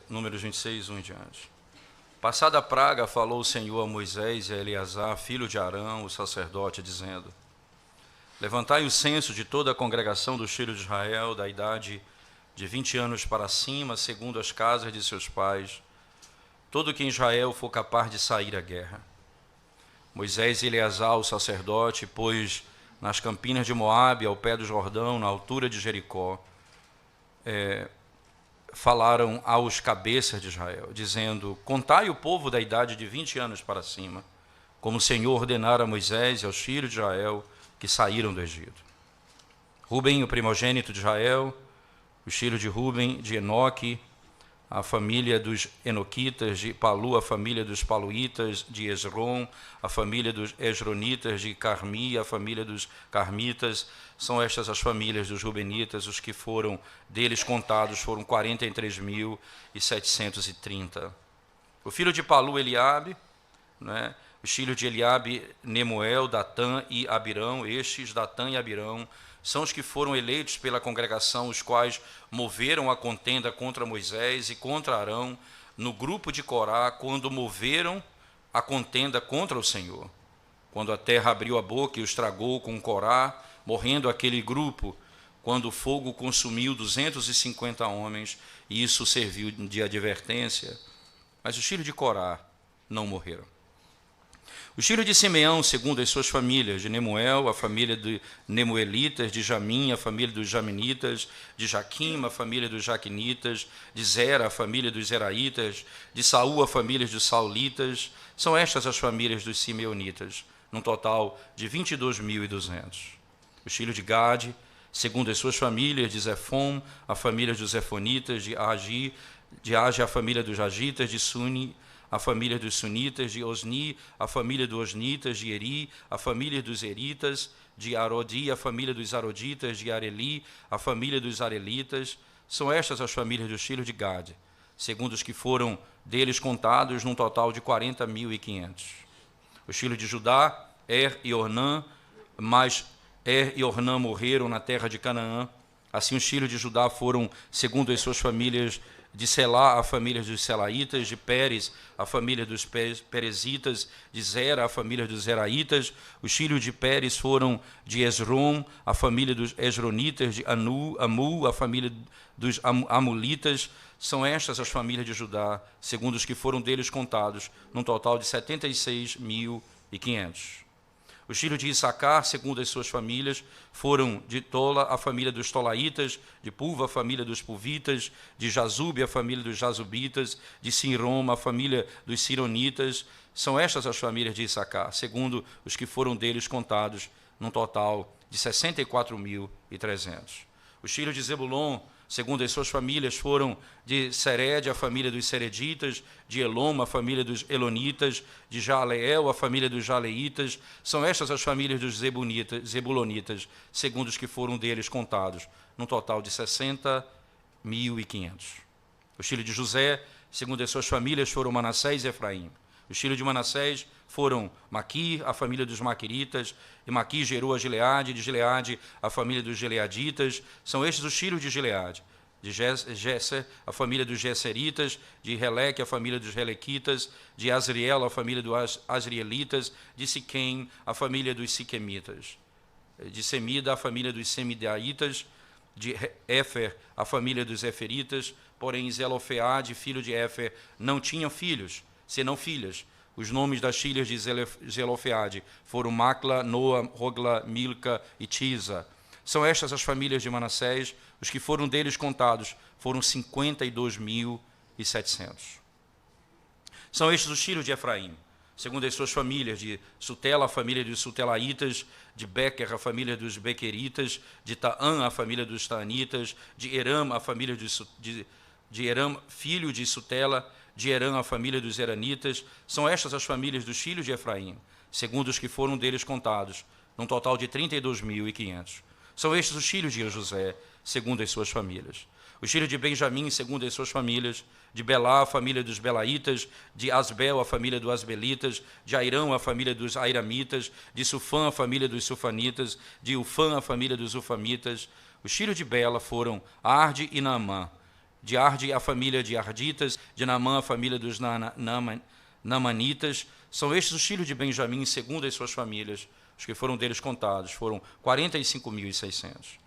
Números 26, 1 em diante. Passada a praga, falou o Senhor a Moisés e a Eleazar, filho de Arão, o sacerdote, dizendo: Levantai o censo de toda a congregação dos filhos de Israel, da idade de 20 anos para cima, segundo as casas de seus pais, todo que em Israel for capaz de sair à guerra. Moisés e Eleazar, o sacerdote, pôs nas campinas de Moabe, ao pé do Jordão, na altura de Jericó, falaram aos cabeças de Israel, dizendo: Contai o povo da idade de 20 anos para cima, como o Senhor ordenara a Moisés e aos filhos de Israel que saíram do Egito. Ruben, o primogênito de Israel, os filhos de Ruben, de Enoque, a família dos Enoquitas, de Palu, a família dos Paluítas, de Esrom, a família dos Esronitas, de Carmi, a família dos Carmitas. São estas as famílias dos Rubenitas. Os que foram deles contados foram 43.730. O filho de Palu, Eliabe, né? Os filhos de Eliabe, Nemuel, Datã e Abirão. Estes, Datã e Abirão, são os que foram eleitos pela congregação, os quais moveram a contenda contra Moisés e contra Arão, no grupo de Corá, quando moveram a contenda contra o Senhor. Quando a terra abriu a boca e os tragou com Corá, morrendo aquele grupo, quando o fogo consumiu 250 homens, e isso serviu de advertência. Mas os filhos de Corá não morreram. Os filhos de Simeão, segundo as suas famílias, de Nemuel, a família de Nemuelitas, de Jamim, a família dos Jaminitas, de Jaquim, a família dos Jaquinitas, de Zera, a família dos Zeraitas, de Saul, a família dos Saulitas. São estas as famílias dos Simeonitas, num total de 22.200. Os filhos de Gade, segundo as suas famílias, de Zefom, a família dos Zefonitas, de Agi, a família dos Agitas, de Suni, a família dos Sunitas, de Osni, a família dos Osnitas, de Eri, a família dos Eritas, de Arodi, a família dos Aroditas, de Areli, a família dos Arelitas. São estas as famílias dos filhos de Gade, segundo os que foram deles contados, num total de 40.500. Os filhos de Judá, e Ornã, mas e Ornã morreram na terra de Canaã. Assim os filhos de Judá foram, segundo as suas famílias, de Selá, a família dos Selaitas, de Pérez, a família dos Perezitas, de Zera, a família dos Zeraitas. Os filhos de Pérez foram de Esrom, a família dos Esronitas, de Amu, a família dos Amulitas. São estas as famílias de Judá, segundo os que foram deles contados, num total de 76.500. Os filhos de Issacar, segundo as suas famílias, foram de Tola, a família dos Tolaitas, de Pulva, a família dos Puvitas, de Jazube, a família dos Jazubitas, de Sinrom, a família dos Sironitas. São estas as famílias de Issacar, segundo os que foram deles contados, num total de 64.300. Os filhos de Zebulon, segundo as suas famílias, foram de Sered, a família dos Sereditas, de Elom, a família dos Elonitas, de Jaleel, a família dos Jaleitas. São estas as famílias dos Zebulonitas, segundo os que foram deles contados, num total de 60.500. Os filhos de José, segundo as suas famílias, foram Manassés e Efraim. Os filhos de Manassés foram Maqui, a família dos Maquiritas, e Maqui gerou a Gileade, de Gileade a família dos Gileaditas. São estes os filhos de Gileade, de Gesser, a família dos Gesseritas, de Releque, a família dos Relequitas, de Asriel, a família dos Asrielitas, de Siquém, a família dos Siquemitas, de Semida, a família dos Semidaitas, de Éfer, a família dos Eferitas. Porém Zelofeade, filho de Éfer, não tinha filhos, senão filhas. Os nomes das filhas de Zelofeade foram Macla, Noa, Rogla, Milca e Tisa. São estas as famílias de Manassés. Os que foram deles contados foram 52.700. São estes os filhos de Efraim, segundo as suas famílias, de Sutela, a família dos Sutelaitas, de Bequer, a família dos Bequeritas, de Taã, a família dos Taanitas, de Eram, a família de Eram, filho de Sutela, de Herã, a família dos Heranitas. São estas as famílias dos filhos de Efraim, segundo os que foram deles contados, num total de 32.500. São estes os filhos de José, segundo as suas famílias. Os filhos de Benjamim, segundo as suas famílias, de Belá, a família dos Belaitas, de Asbel, a família dos Asbelitas, de Airão, a família dos Airamitas, de Sufã, a família dos Sufanitas, de Ufã, a família dos Ufamitas. Os filhos de Bela foram Arde e Naamã, de Arde, a família de Arditas, de Naamã, a família dos Naamanitas. São estes os filhos de Benjamim, segundo as suas famílias. Os que foram deles contados foram 45.600.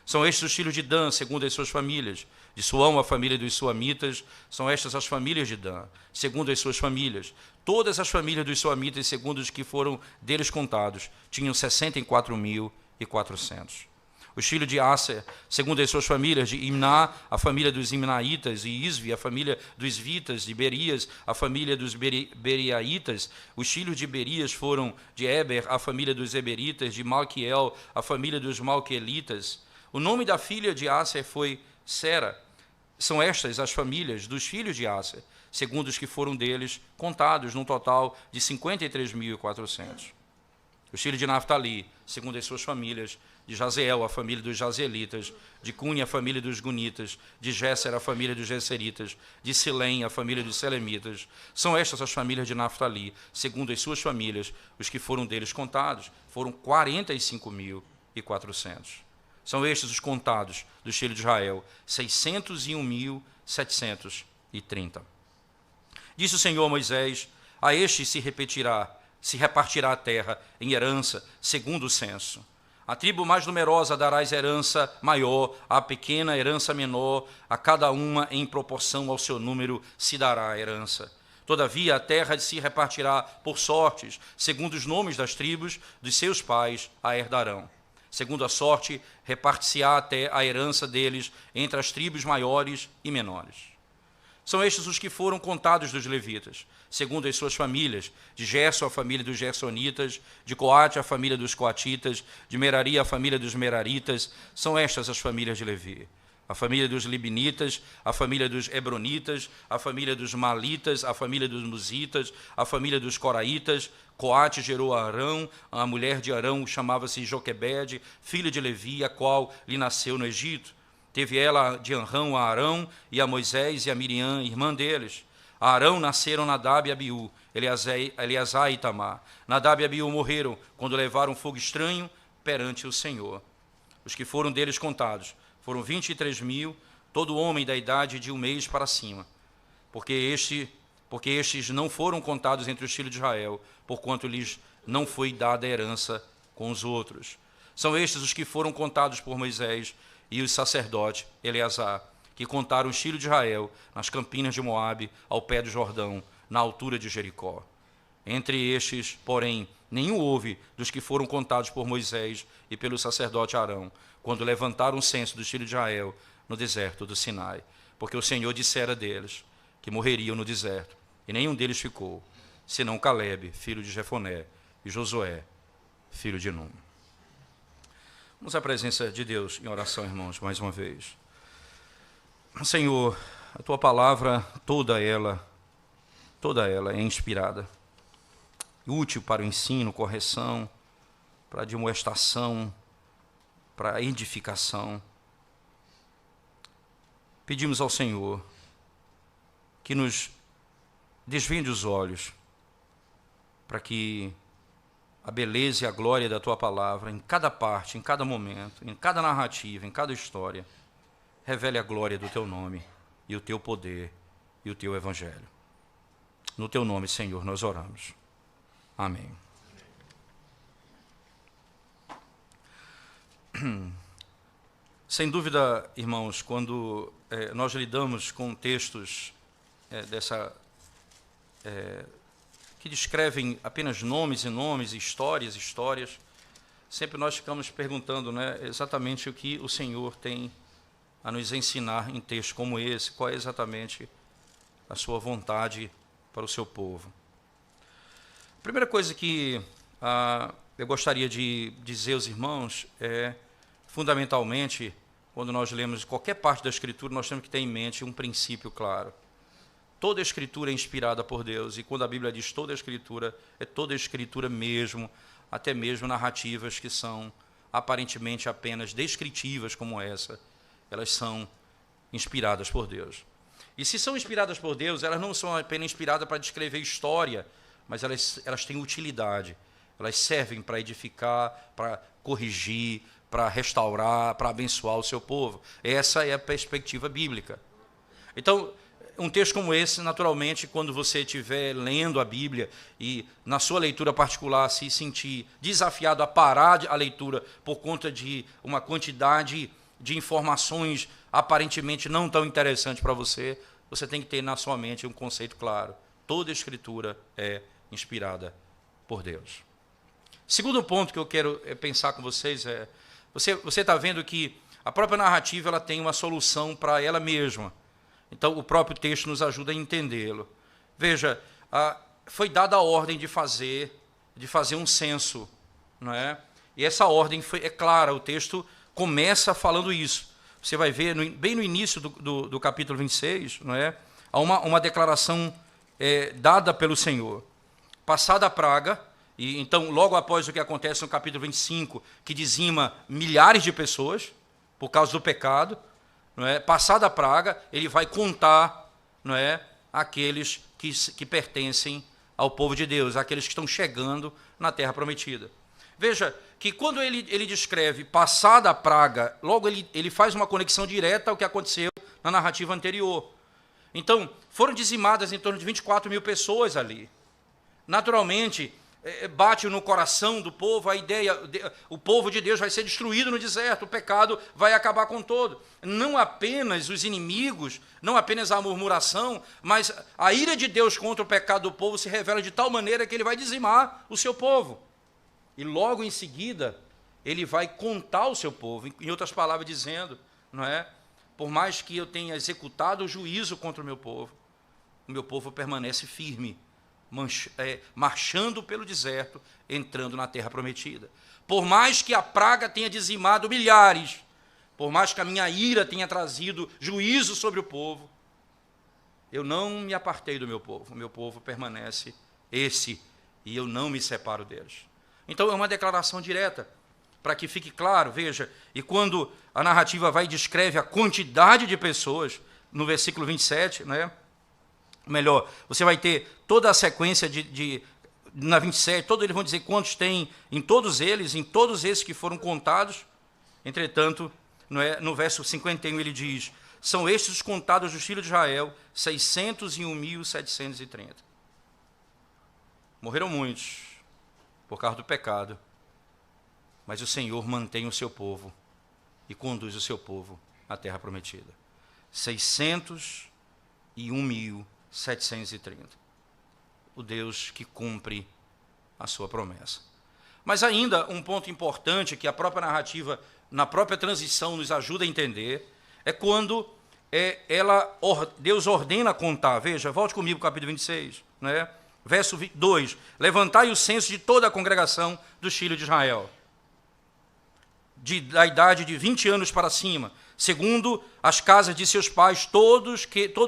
São estes os filhos de Dan, segundo as suas famílias. De Suão, a família dos Suamitas. São estas as famílias de Dan, segundo as suas famílias. Todas as famílias dos Suamitas, segundo os que foram deles contados, tinham 64.400. Os filhos de Aser, segundo as suas famílias, de Imná, a família dos Imnaitas, e Isvi, a família dos Vitas, de Berias, a família dos Beriaitas. Os filhos de Berias foram de Eber, a família dos Eberitas, de Malquiel, a família dos Malquelitas. O nome da filha de Aser foi Sera. São estas as famílias dos filhos de Aser, segundo os que foram deles contados, num total de 53.400. Os filhos de Naftali, segundo as suas famílias, de Jazeel, a família dos Jazelitas, de Cune, a família dos Gunitas, de Jéser, a família dos Jesseritas, de Silém, a família dos Selemitas. São estas as famílias de Naftali, segundo as suas famílias. Os que foram deles contados foram 45.400. São estes os contados dos filhos de Israel, 601.730. Disse o Senhor a Moisés: a este se repartirá a terra em herança, segundo o censo. A tribo mais numerosa darás herança maior, a pequena herança menor, a cada uma em proporção ao seu número se dará a herança. Todavia a terra se repartirá por sortes, segundo os nomes das tribos dos seus pais a herdarão. Segundo a sorte, reparte-se-á até a herança deles entre as tribos maiores e menores. São estes os que foram contados dos levitas, segundo as suas famílias: de Gerson, a família dos Gersonitas; de Coate, a família dos Coatitas; de Merari, a família dos Meraritas. São estas as famílias de Levi: a família dos Libinitas, a família dos Hebronitas, a família dos Malitas, a família dos Musitas, a família dos Coraitas. Coate gerou a Arão, a mulher de Arão chamava-se Joquebede, filha de Levi, a qual lhe nasceu no Egito. Teve ela de Anrão a Arão e a Moisés e a Miriam, irmã deles. A Arão nasceram Nadab e Abiú, Eleazar e Itamar. Nadab e Abiú morreram quando levaram fogo estranho perante o Senhor. Os que foram deles contados foram 23.000, todo homem da idade de 1 mês para cima, porque estes não foram contados entre os filhos de Israel, porquanto lhes não foi dada herança com os outros. São estes os que foram contados por Moisés e o sacerdote Eleazar, que contaram os filhos de Israel nas campinas de Moabe, ao pé do Jordão, na altura de Jericó. Entre estes, porém, nenhum houve dos que foram contados por Moisés e pelo sacerdote Arão, quando levantaram o censo dos filhos de Israel no deserto do Sinai, porque o Senhor dissera deles que morreriam no deserto, e nenhum deles ficou, senão Calebe, filho de Jefoné, e Josué, filho de Num. Vamos à presença de Deus em oração, irmãos, mais uma vez. Senhor, a Tua palavra, toda ela é inspirada, útil para o ensino, correção, para a admoestação, para a edificação. Pedimos ao Senhor que nos desvende os olhos, para que a beleza e a glória da Tua palavra, em cada parte, em cada momento, em cada narrativa, em cada história, revele a glória do Teu nome e o Teu poder e o Teu Evangelho. No Teu nome, Senhor, nós oramos. Amém. Sem dúvida, irmãos, quando nós lidamos com textos que descrevem apenas nomes e nomes, histórias, sempre nós ficamos perguntando, né, exatamente o que o Senhor tem a nos ensinar em textos como esse, qual é exatamente a sua vontade para o seu povo. A primeira coisa que eu gostaria de dizer aos irmãos é, fundamentalmente, quando nós lemos qualquer parte da Escritura, nós temos que ter em mente um princípio claro. Toda a Escritura é inspirada por Deus, e quando a Bíblia diz toda a Escritura, é toda a Escritura mesmo, até mesmo narrativas que são aparentemente apenas descritivas como essa, elas são inspiradas por Deus. E se são inspiradas por Deus, elas não são apenas inspiradas para descrever história, mas elas têm utilidade, elas servem para edificar, para corrigir, para restaurar, para abençoar o seu povo. Essa é a perspectiva bíblica. Então, um texto como esse, naturalmente, quando você estiver lendo a Bíblia e na sua leitura particular se sentir desafiado a parar a leitura por conta de uma quantidade de informações aparentemente não tão interessantes para você, você tem que ter na sua mente um conceito claro. Toda Escritura é inspirada por Deus. Segundo ponto que eu quero pensar com vocês é, você está vendo que a própria narrativa ela tem uma solução para ela mesma. Então, o próprio texto nos ajuda a entendê-lo. Veja, foi dada a ordem de fazer um censo, não é? E essa ordem é clara, o texto começa falando isso. Você vai ver, bem no início do capítulo 26, não é? Há uma declaração dada pelo Senhor. Passada a praga, e então, logo após o que acontece no capítulo 25, que dizima milhares de pessoas, por causa do pecado, não é? Passada a praga, ele vai contar, não é, aqueles que pertencem ao povo de Deus, aqueles que estão chegando na terra prometida. Veja que quando ele descreve passada a praga, logo ele faz uma conexão direta ao que aconteceu na narrativa anterior. Então, foram dizimadas em torno de 24 mil pessoas ali. Naturalmente, bate no coração do povo a ideia, o povo de Deus vai ser destruído no deserto, o pecado vai acabar com todo. Não apenas os inimigos, não apenas a murmuração, mas a ira de Deus contra o pecado do povo se revela de tal maneira que ele vai dizimar o seu povo. E logo em seguida, ele vai contar o seu povo, em outras palavras dizendo, não é? Por mais que eu tenha executado o juízo contra o meu povo permanece firme, marchando pelo deserto, entrando na terra prometida. Por mais que a praga tenha dizimado milhares, por mais que a minha ira tenha trazido juízo sobre o povo, eu não me apartei do o meu povo permanece e eu não me separo deles. Então é uma declaração direta, para que fique claro, veja, e quando a narrativa vai e descreve a quantidade de pessoas, no versículo 27, né? Melhor, você vai ter toda a sequência na 27, todos eles vão dizer quantos tem em todos esses que foram contados. Entretanto, no verso 51 ele diz, são estes os contados dos filhos de Israel, 601.730. Morreram muitos por causa do pecado, mas o Senhor mantém o seu povo e conduz o seu povo à terra prometida. 601.730. O Deus que cumpre a sua promessa. Mas ainda um ponto importante que a própria narrativa, na própria transição, nos ajuda a entender, é quando Deus ordena contar. Veja, volte comigo para o capítulo 26, né? Verso 2. Levantai o censo de toda a congregação dos filhos de Israel, da idade de 20 anos para cima, segundo as casas de seus pais, todo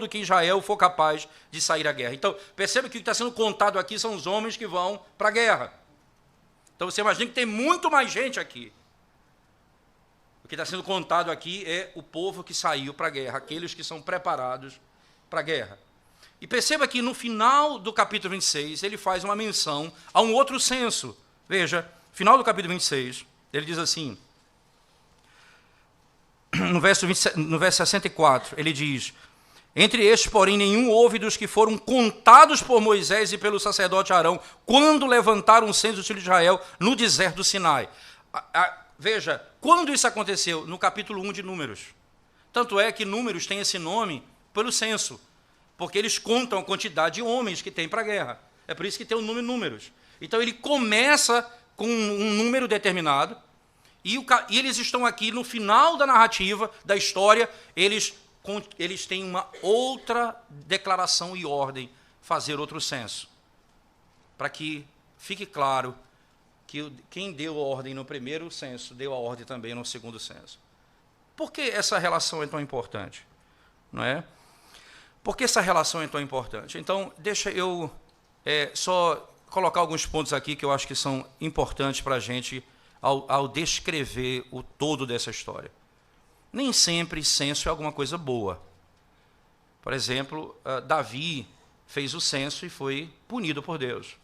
que Israel for capaz de sair à guerra. Então, perceba que o que está sendo contado aqui são os homens que vão para a guerra. Então, você imagina que tem muito mais gente aqui. O que está sendo contado aqui é o povo que saiu para a guerra, aqueles que são preparados para a guerra. E perceba que no final do capítulo 26, ele faz uma menção a um outro censo. Veja, final do capítulo 26, ele diz assim, no verso 64, ele diz, entre estes, porém, nenhum houve dos que foram contados por Moisés e pelo sacerdote Arão, quando levantaram o censo dos filhos de Israel no deserto do Sinai. Veja, quando isso aconteceu? No capítulo 1 de Números. Tanto é que Números tem esse nome pelo censo, porque eles contam a quantidade de homens que tem para a guerra. É por isso que tem o nome Números. Então ele começa com um número determinado, e eles estão aqui no final da narrativa, da história, eles têm uma outra declaração e ordem, fazer outro censo. Para que fique claro que quem deu a ordem no primeiro censo, deu a ordem também no segundo censo. Por que essa relação é tão importante? Não é? Por que essa relação é tão importante? Então, deixa eu só colocar alguns pontos aqui que eu acho que são importantes para a gente ao descrever o todo dessa história. Nem sempre censo é alguma coisa boa. Por exemplo, Davi fez o censo e foi punido por Deus.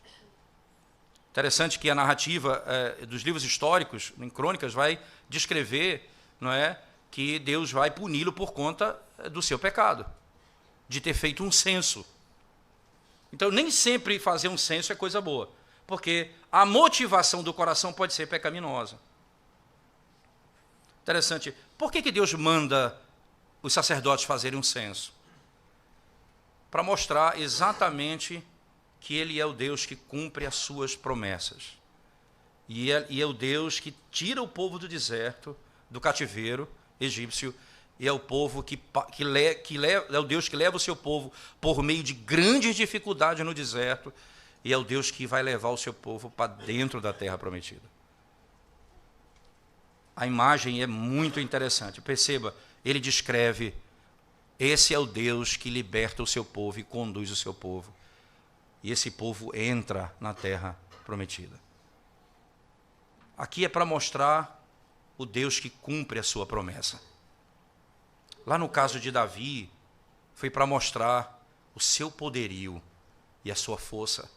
Interessante que a narrativa dos livros históricos, em Crônicas, vai descrever, não é, que Deus vai puni-lo por conta do seu pecado. de ter feito um censo. Então, nem sempre fazer um censo é coisa boa, porque a motivação do coração pode ser pecaminosa. Interessante. Por que Deus manda os sacerdotes fazerem um censo? Para mostrar exatamente que Ele é o Deus que cumpre as suas promessas. E é o Deus que tira o povo do deserto, do cativeiro egípcio, e é o povo é o Deus que leva o seu povo por meio de grandes dificuldades no deserto, e é o Deus que vai levar o seu povo para dentro da terra prometida. A imagem é muito interessante. Perceba, ele descreve: esse é o Deus que liberta o seu povo e conduz o seu povo. E esse povo entra na terra prometida. Aqui é para mostrar o Deus que cumpre a sua promessa. Lá no caso de Davi, foi para mostrar o seu poderio e a sua força.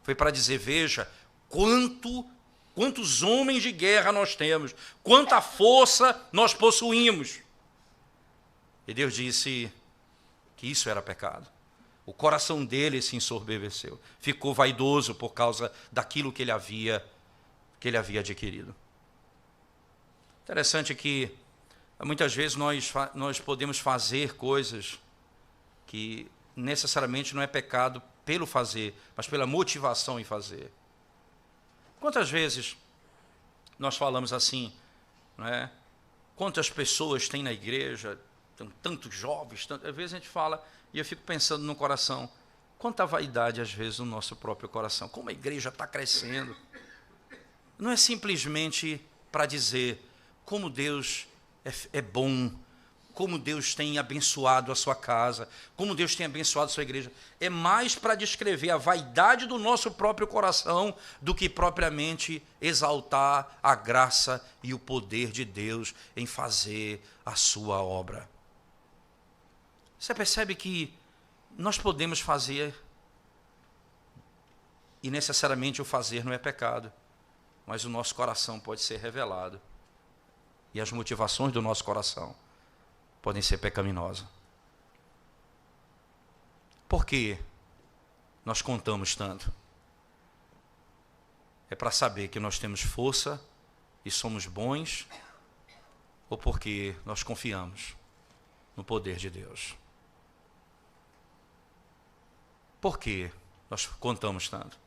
Foi para dizer: veja, quantos homens de guerra nós temos, quanta força nós possuímos. E Deus disse que isso era pecado. O coração dele se ensoberbeceu, ficou vaidoso por causa daquilo que ele havia adquirido. Interessante que muitas vezes nós podemos fazer coisas que necessariamente não é pecado pelo fazer, mas pela motivação em fazer. Quantas vezes nós falamos assim, não é? Quantas pessoas tem na igreja, tem tantos jovens, às vezes a gente fala, e eu fico pensando no coração, quanta vaidade às vezes no nosso próprio coração, como a igreja está crescendo. Não é simplesmente para dizer como Deus é bom, como Deus tem abençoado a sua casa, como Deus tem abençoado a sua igreja. É mais para descrever a vaidade do nosso próprio coração do que propriamente exaltar a graça e o poder de Deus em fazer a sua obra. Você percebe que nós podemos fazer, e necessariamente o fazer não é pecado, mas o nosso coração pode ser revelado. E as motivações do nosso coração podem ser pecaminosas. Por que nós contamos tanto? É para saber que nós temos força e somos bons, ou porque nós confiamos no poder de Deus? Por que nós contamos tanto?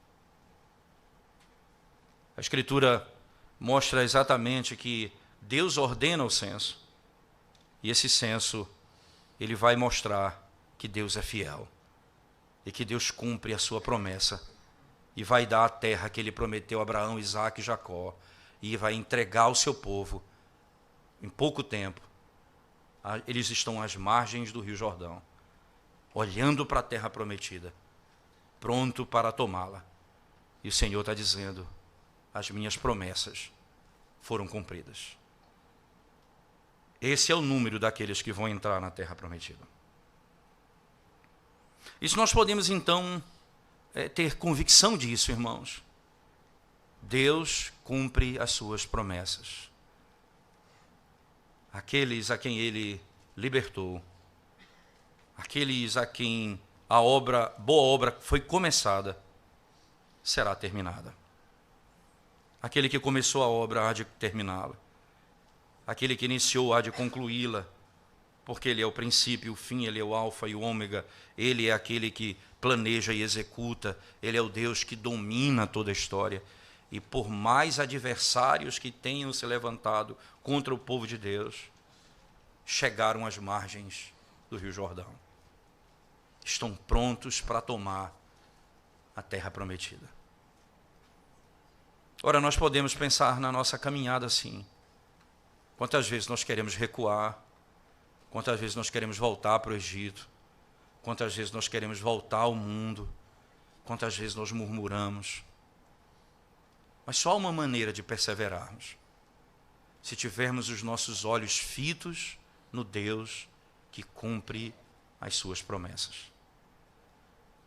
A Escritura mostra exatamente que Deus ordena o censo, e esse censo, ele vai mostrar que Deus é fiel, e que Deus cumpre a sua promessa, e vai dar a terra que ele prometeu a Abraão, Isaque e Jacó, e vai entregar ao seu povo, em pouco tempo. Eles estão às margens do Rio Jordão, olhando para a terra prometida, pronto para tomá-la. E o Senhor está dizendo: as minhas promessas foram cumpridas. Esse é o número daqueles que vão entrar na terra prometida. Isso nós podemos então ter convicção disso, irmãos. Deus cumpre as suas promessas. Aqueles a quem Ele libertou, aqueles a quem a boa obra foi começada, será terminada. Aquele que começou a obra há de terminá-la. Aquele que iniciou há de concluí-la, porque Ele é o princípio, o fim, Ele é o alfa e o ômega, Ele é aquele que planeja e executa, Ele é o Deus que domina toda a história. E por mais adversários que tenham se levantado contra o povo de Deus, chegaram às margens do Rio Jordão. Estão prontos para tomar a terra prometida. Ora, nós podemos pensar na nossa caminhada assim. Quantas vezes nós queremos recuar, quantas vezes nós queremos voltar para o Egito, quantas vezes nós queremos voltar ao mundo, quantas vezes nós murmuramos. Mas só há uma maneira de perseverarmos: se tivermos os nossos olhos fitos no Deus que cumpre as suas promessas,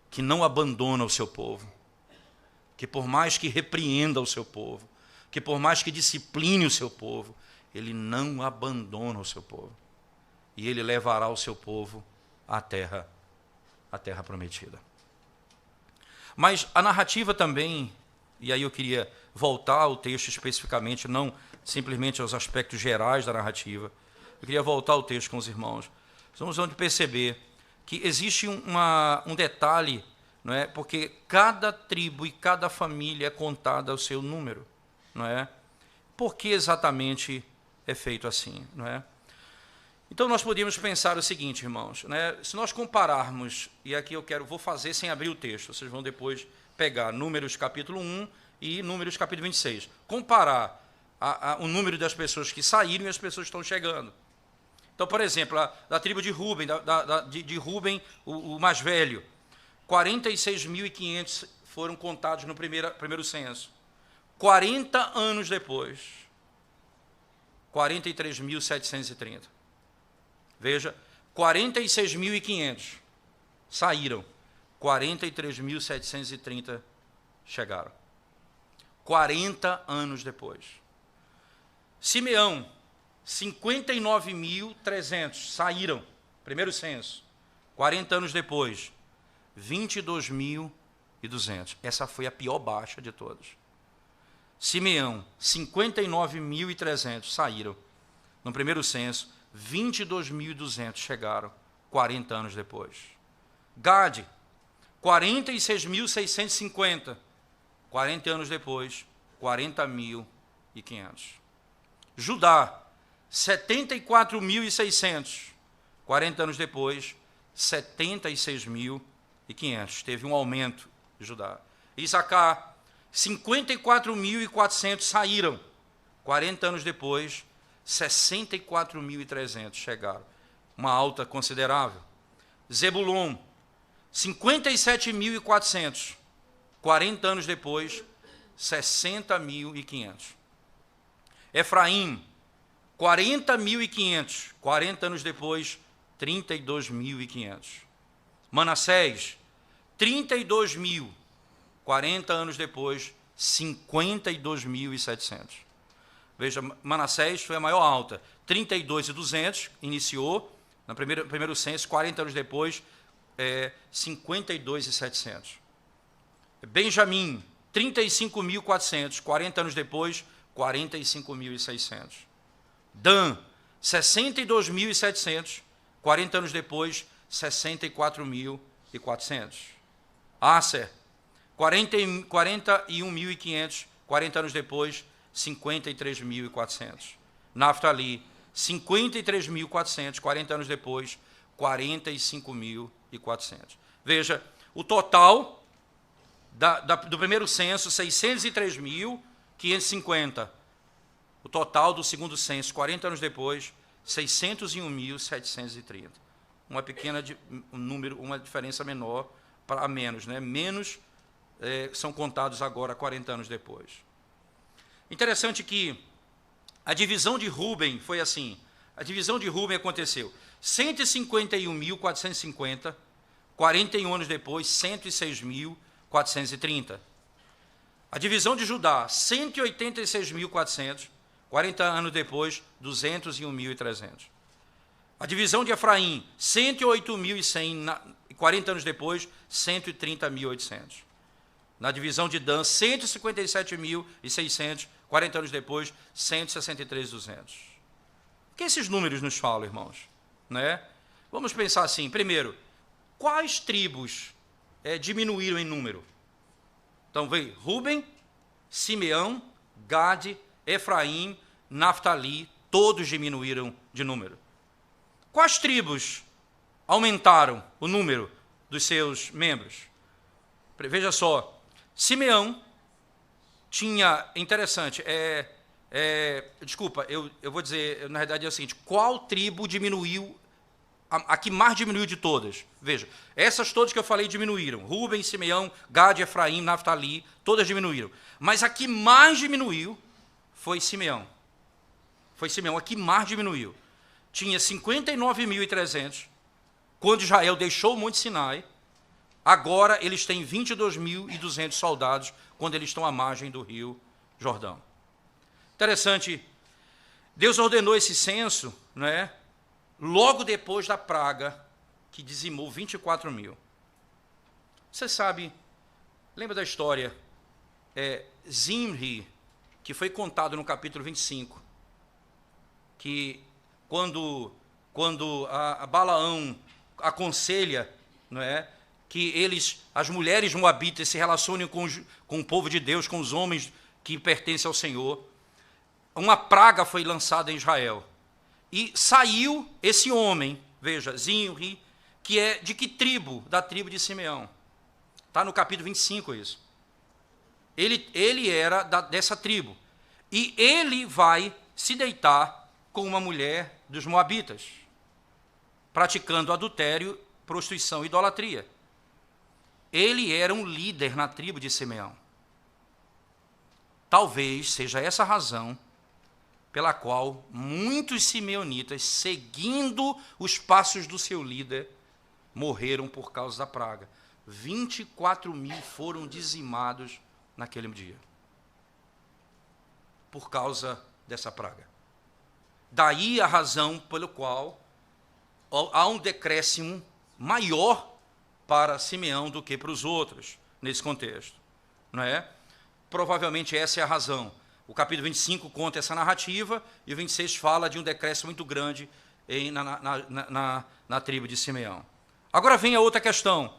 que não abandona o seu povo, que por mais que repreenda o seu povo, que por mais que discipline o seu povo, Ele não abandona o seu povo. E Ele levará o seu povo a terra prometida. Mas a narrativa também, e aí eu queria voltar ao texto especificamente, não simplesmente aos aspectos gerais da narrativa, eu queria voltar ao texto com os irmãos. Nós vamos perceber que existe um detalhe, não é? Porque cada tribo e cada família é contada ao seu número, não é? Por que exatamente é feito assim, não é? Então nós podemos pensar o seguinte, irmãos, né? Se nós compararmos, e aqui vou fazer sem abrir o texto, vocês vão depois pegar Números capítulo 1 e Números capítulo 26, comparar o número das pessoas que saíram e as pessoas que estão chegando. Então, por exemplo, da tribo de Rúben, de Rúben, o mais velho, 46.500 foram contados no primeiro censo. 40 anos depois, 43.730. Veja, 46.500 saíram, 43.730 chegaram. 40 anos depois. Simeão, 59.300 saíram, primeiro censo. 40 anos depois, 22.200. Essa foi a pior baixa de todas. Simeão, 59.300 saíram no primeiro censo, 22.200 chegaram 40 anos depois. Gade, 46.650, 40 anos depois, 40.500. Judá, 74.600, 40 anos depois, 76.500. Teve um aumento de Judá. Isacar, 54.400 saíram, 40 anos depois, 64.300 chegaram. Uma alta considerável. Zebulon, 57.400, 40 anos depois, 60.500. Efraim, 40.500, 40 anos depois, 32.500. Manassés, 32.000, 40 anos depois, 52.700. Veja, Manassés foi a maior alta, 32.200, iniciou, no primeiro censo, 40 anos depois, 52.700. Benjamim, 35.400, 40 anos depois, 45.600. Dan, 62.700, 40 anos depois, 64.400. Aser, 41.500, 40 anos depois, 53.400. Naftali, 53.400, 40 anos depois, 45.400. Veja, o total do primeiro censo, 603.550. O total do segundo censo, 40 anos depois, 601.730. Uma diferença menor para menos, né? Menos são contados agora 40 anos depois. Interessante que a divisão de Rúben foi assim. A divisão de Rúben aconteceu 151.450, 41 anos depois, 106.430. A divisão de Judá, 186.400, 40 anos depois, 201.300. A divisão de Efraim, 108.100, 40 anos depois, 130.800. Na divisão de Dan, 157.600, 40 anos depois, 163.200. O que esses números nos falam, irmãos? Né? Vamos pensar assim, primeiro, quais tribos diminuíram em número? Então, veio Rúben, Simeão, Gade, Efraim, Naftali, todos diminuíram de número. Quais tribos aumentaram o número dos seus membros? Veja só, Simeão tinha, interessante, desculpa, eu vou dizer, na verdade é o seguinte, qual tribo diminuiu, a que mais diminuiu de todas? Veja, essas todas que eu falei diminuíram, Rúben, Simeão, Gade, Efraim, Naftali, todas diminuíram, mas a que mais diminuiu foi Simeão. Foi Simeão, a que mais diminuiu. Tinha 59.300, quando Israel deixou o Monte Sinai, agora eles têm 22.200 soldados, quando eles estão à margem do rio Jordão. Interessante, Deus ordenou esse censo, né, logo depois da praga que dizimou 24 mil. Você sabe, lembra da história, Zimri, que foi contado no capítulo 25, que quando a Balaão aconselha, não é, que as mulheres moabitas se relacionem com o povo de Deus, com os homens que pertencem ao Senhor, uma praga foi lançada em Israel. E saiu esse homem, veja, Zimri, que é de que tribo? Da tribo de Simeão. Está no capítulo 25 isso. Ele era dessa tribo. E ele vai se deitar com uma mulher dos moabitas, praticando adultério, prostituição e idolatria. Ele era um líder na tribo de Simeão. Talvez seja essa a razão pela qual muitos simeonitas, seguindo os passos do seu líder, morreram por causa da praga. 24 mil foram dizimados naquele dia, por causa dessa praga. Daí a razão pelo qual há um decréscimo maior para Simeão do que para os outros, nesse contexto. Não é? Provavelmente essa é a razão. O capítulo 25 conta essa narrativa, e o 26 fala de um decréscimo muito grande na tribo de Simeão. Agora vem a outra questão.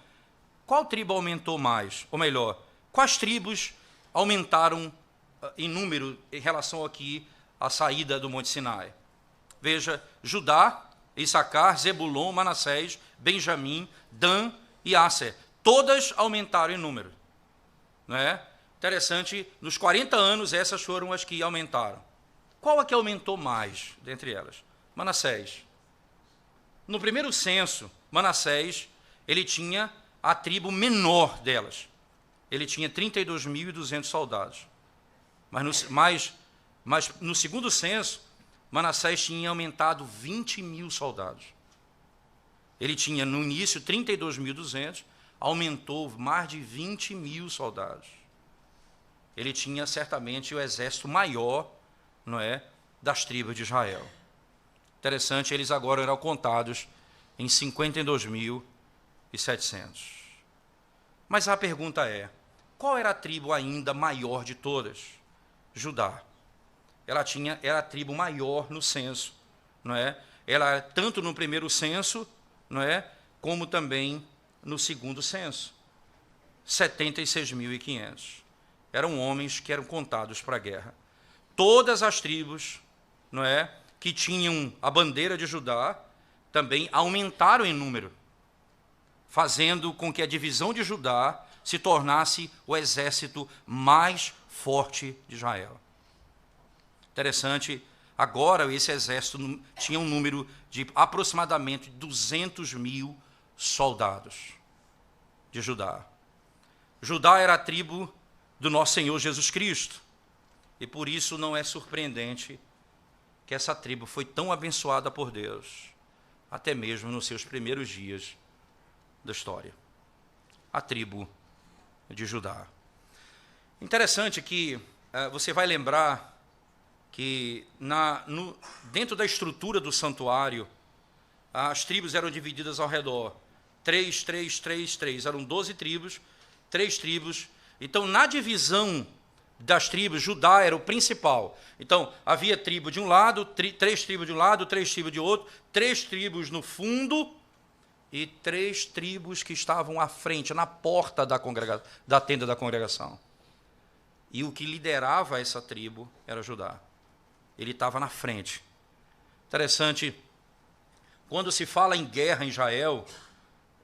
Qual tribo aumentou mais? Ou melhor, quais tribos aumentaram em número em relação aqui à saída do Monte Sinai? Veja, Judá, Issacar, Zebulon, Manassés, Benjamim, Dan e Asser. Todas aumentaram em número. Não é? Interessante, nos 40 anos, essas foram as que aumentaram. Qual a que aumentou mais dentre elas? Manassés. No primeiro censo, Manassés, ele tinha a tribo menor delas. Ele tinha 32.200 soldados. Mas no segundo censo, Manassés tinha aumentado 20 mil soldados. Ele tinha, no início, 32.200, aumentou mais de 20 mil soldados. Ele tinha, certamente, o exército maior, não é, das tribos de Israel. Interessante, eles agora eram contados em 52.700. Mas a pergunta é, qual era a tribo ainda maior de todas? Judá. Ela era a tribo maior no censo, não é? Ela tanto no primeiro censo, não é, como também no segundo censo. 76.500. Eram homens que eram contados para a guerra. Todas as tribos, não é, que tinham a bandeira de Judá também aumentaram em número, fazendo com que a divisão de Judá se tornasse o exército mais forte de Israel. Interessante, agora esse exército tinha um número de aproximadamente 200 mil soldados de Judá. Judá era a tribo do nosso Senhor Jesus Cristo, e por isso não é surpreendente que essa tribo foi tão abençoada por Deus, até mesmo nos seus primeiros dias da história. A tribo de Judá. Interessante que você vai lembrar que dentro da estrutura do santuário, as tribos eram divididas ao redor. 3, 3, 3, 3. Eram 12 tribos, 3 tribos. Então, na divisão das tribos, Judá era o principal. Então, havia tribo de um lado, 3 tribos de um lado, 3 tribos de outro, 3 tribos no fundo e 3 tribos que estavam à frente, na porta da tenda da congregação. E o que liderava essa tribo era Judá. Ele estava na frente. Interessante, quando se fala em guerra em Israel,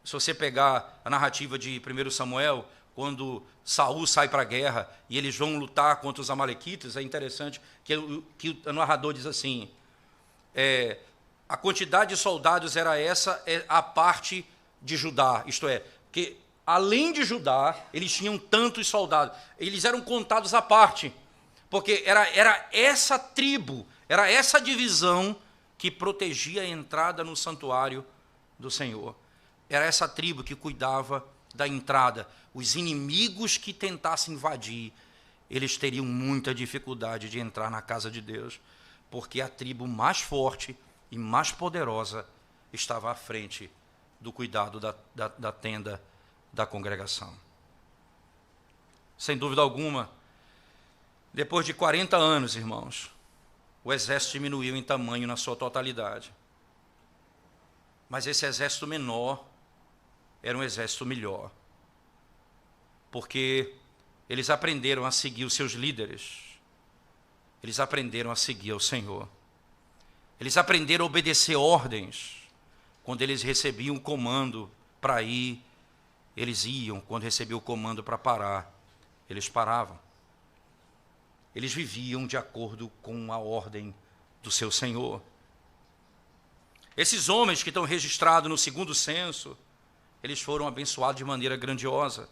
se você pegar a narrativa de 1 Samuel, quando Saul sai para a guerra e eles vão lutar contra os amalequitas, é interessante que o narrador diz assim, a quantidade de soldados era essa, a parte de Judá, isto é, que além de Judá, eles tinham tantos soldados, eles eram contados à parte, porque era essa tribo, era essa divisão que protegia a entrada no santuário do Senhor. Era essa tribo que cuidava da entrada. Os inimigos que tentassem invadir, eles teriam muita dificuldade de entrar na casa de Deus, porque a tribo mais forte e mais poderosa estava à frente do cuidado da tenda da congregação. Sem dúvida alguma, depois de 40 anos, irmãos, o exército diminuiu em tamanho na sua totalidade. Mas esse exército menor era um exército melhor, porque eles aprenderam a seguir os seus líderes, eles aprenderam a seguir ao Senhor, eles aprenderam a obedecer ordens. Quando eles recebiam o comando para ir, eles iam. Quando recebiam o comando para parar, eles paravam. Eles viviam de acordo com a ordem do seu Senhor. Esses homens que estão registrados no segundo censo, eles foram abençoados de maneira grandiosa.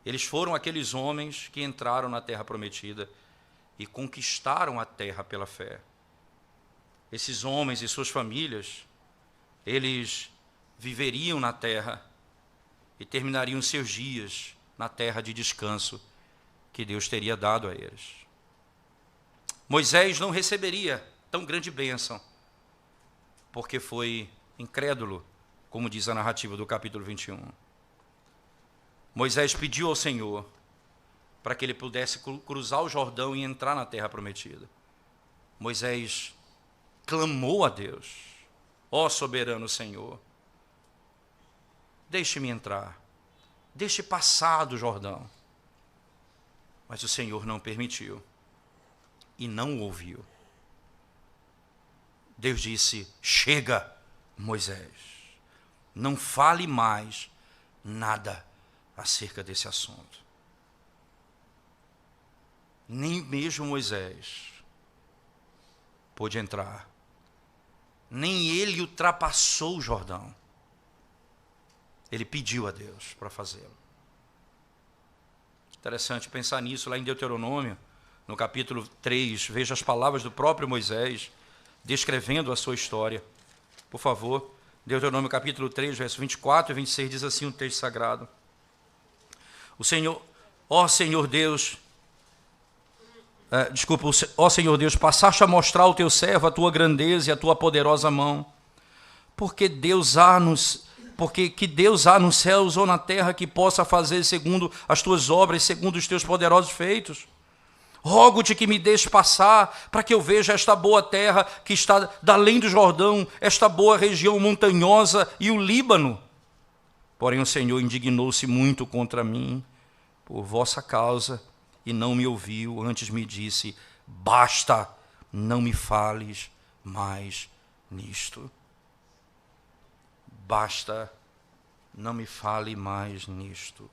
Eles foram aqueles homens que entraram na terra prometida e conquistaram a terra pela fé. Esses homens e suas famílias, eles viveriam na terra e terminariam seus dias na terra de descanso que Deus teria dado a eles. Moisés não receberia tão grande bênção, porque foi incrédulo, como diz a narrativa do capítulo 21. Moisés pediu ao Senhor para que ele pudesse cruzar o Jordão e entrar na terra prometida. Moisés clamou a Deus: ó soberano Senhor, deixe-me entrar, deixe passar do Jordão. Mas o Senhor não permitiu e não o ouviu. Deus disse: chega, Moisés, não fale mais nada acerca desse assunto. Nem mesmo Moisés pôde entrar, nem ele ultrapassou o Jordão. Ele pediu a Deus para fazê-lo. Interessante pensar nisso lá em Deuteronômio, no capítulo 3, veja as palavras do próprio Moisés, descrevendo a sua história. Por favor, Deuteronômio capítulo 3, verso 24 e 26, diz assim o texto sagrado: ó Senhor Deus, ó Senhor Deus, passaste a mostrar ao teu servo a tua grandeza e a tua poderosa mão, porque que Deus há nos céus ou na terra que possa fazer segundo as tuas obras, segundo os teus poderosos feitos. Rogo-te que me deixes passar, para que eu veja esta boa terra que está da além do Jordão, esta boa região montanhosa e o Líbano. Porém o Senhor indignou-se muito contra mim por vossa causa e não me ouviu, antes me disse: basta, não me fales mais nisto. Basta, não me fale mais nisto.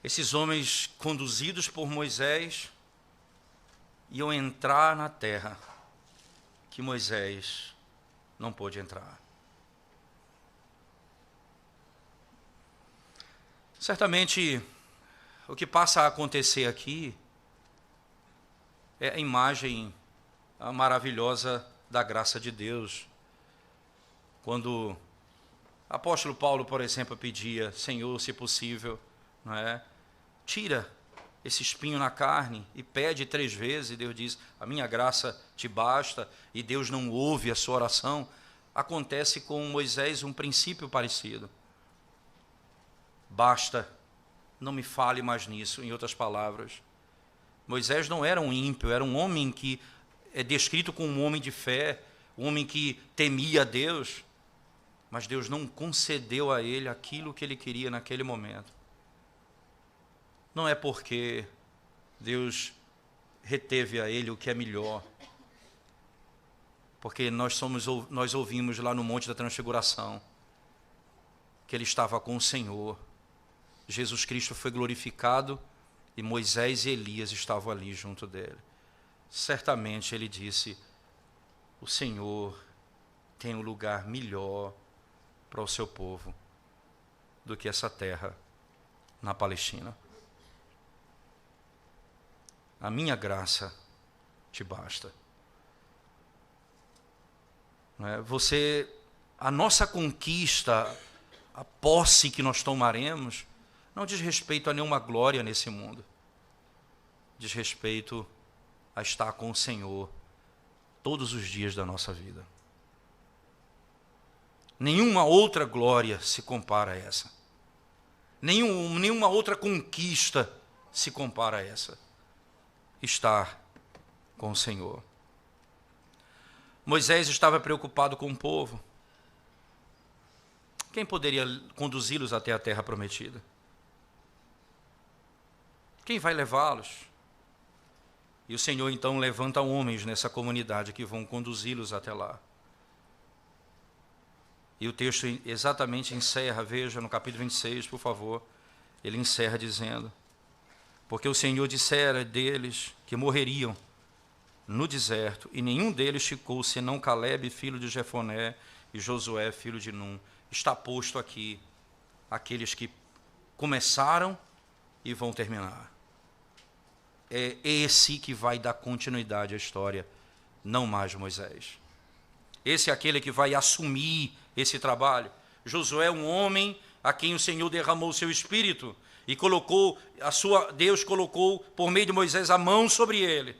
Esses homens, conduzidos por Moisés, iam entrar na terra que Moisés não pôde entrar. Certamente, o que passa a acontecer aqui é a imagem maravilhosa da graça de Deus. Quando o apóstolo Paulo, por exemplo, pedia: Senhor, se possível, não é? Tira esse espinho na carne, e pede 3 vezes, e Deus diz: a minha graça te basta, e Deus não ouve a sua oração. Acontece com Moisés um princípio parecido. Basta, não me fale mais nisso. Em outras palavras, Moisés não era um ímpio, era um homem que é descrito como um homem de fé, um homem que temia a Deus, mas Deus não concedeu a ele aquilo que ele queria naquele momento. Não é porque Deus reteve a ele o que é melhor, porque nós ouvimos lá no Monte da Transfiguração que ele estava com o Senhor. Jesus Cristo foi glorificado e Moisés e Elias estavam ali junto dele. Certamente ele disse: o Senhor tem um lugar melhor para o seu povo do que essa terra na Palestina. A minha graça te basta. A nossa conquista, a posse que nós tomaremos, não diz respeito a nenhuma glória nesse mundo. Diz respeito a estar com o Senhor todos os dias da nossa vida. Nenhuma outra glória se compara a essa. Nenhuma outra conquista se compara a essa. Estar com o Senhor. Moisés estava preocupado com o povo. Quem poderia conduzi-los até a terra prometida? Quem vai levá-los? E o Senhor então levanta homens nessa comunidade que vão conduzi-los até lá. E o texto exatamente encerra, veja no capítulo 26, por favor, ele encerra dizendo: porque o Senhor dissera deles que morreriam no deserto, e nenhum deles ficou, senão Calebe, filho de Jefoné, e Josué, filho de Num. Está posto aqui aqueles que começaram e vão terminar. É esse que vai dar continuidade à história, não mais Moisés. Esse é aquele que vai assumir esse trabalho. Josué é um homem a quem o Senhor derramou o seu espírito e Deus colocou por meio de Moisés a mão sobre ele.